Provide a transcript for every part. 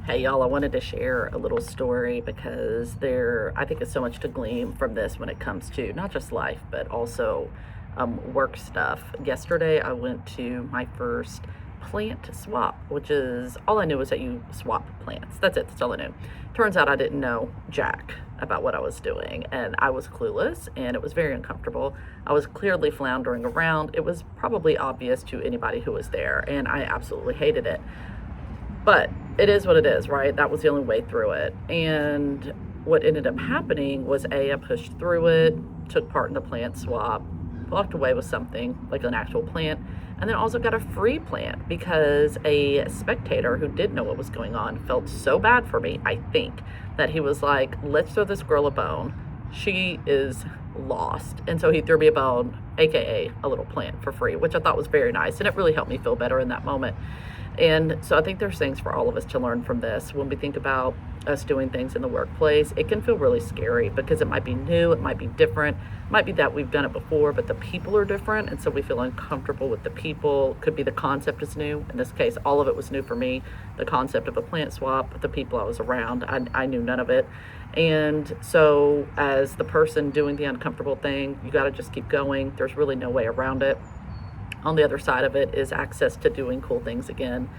Hey y'all, I wanted to share a little story because I think, is so much to glean from this when it comes to not just life, but also work stuff. Yesterday, I went to my first plant swap, which is all I knew was that you swap plants. That's it, that's all I knew. Turns out I didn't know jack about what I was doing, and I was clueless, and it was very uncomfortable. I was clearly floundering around. It was probably obvious to anybody who was there, and I absolutely hated it. But it is what it is, right? That was the only way through it. And what ended up happening was I pushed through it, took part in the plant swap, walked away with something like an actual plant, and then also got a free plant because a spectator who didn't know what was going on felt so bad for me, I think, that he was like, let's throw this girl a bone. She is lost. And so he threw me a bone, aka a little plant, for free, which I thought was very nice, and it really helped me feel better in that moment. And so I think there's things for all of us to learn from this. When we think about us doing things in the workplace, it can feel really scary because it might be new, it might be different, it might be that we've done it before, but the people are different, and so we feel uncomfortable with the people. Could be the concept is new. In this case, all of it was new for me. The concept of a plant swap, the people I was around, I knew none of it. And so as the person doing the uncomfortable thing, you got to just keep going. There's really no way around it. On the other side of it is access to doing cool things again.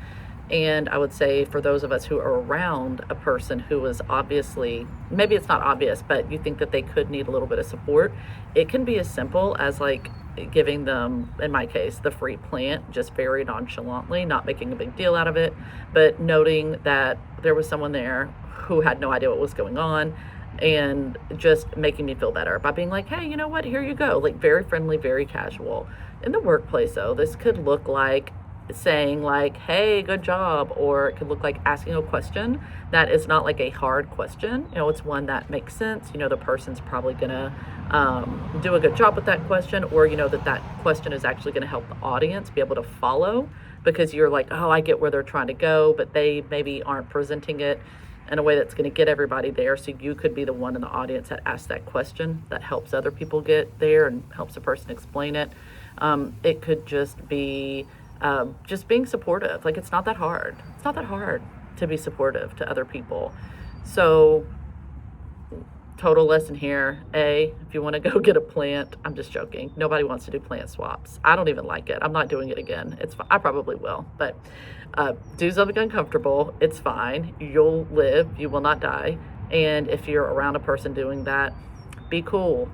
And I would say for those of us who are around a person who is obviously, maybe it's not obvious, but you think that they could need a little bit of support, it can be as simple as like giving them, in my case, the free plant, just very nonchalantly, not making a big deal out of it, but noting that there was someone there who had no idea what was going on, and just making me feel better by being like, hey, you know what, here you go. Like, very friendly, very casual. In the workplace, though, this could look like saying like, hey, good job, or it could look like asking a question that is not like a hard question. It's one that makes sense. The person's probably gonna do a good job with that question, or that question is actually gonna help the audience be able to follow, because you're like, oh, I get where they're trying to go, but they maybe aren't presenting it in a way that's going to get everybody there. So you could be the one in the audience that asks that question that helps other people get there and helps the person explain it. It could just be just being supportive. Like, it's not that hard. It's not that hard to be supportive to other people. So total lesson here. If you want to go get a plant, I'm just joking. Nobody wants to do plant swaps. I don't even like it. I'm not doing it again. I probably will, but do something uncomfortable. It's fine. You'll live. You will not die. And if you're around a person doing that, be cool.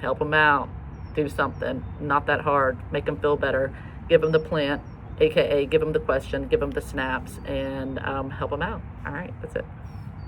Help them out. Do something. Not that hard. Make them feel better. Give them the plant, aka give them the question, give them the snaps, and help them out. All right, that's it.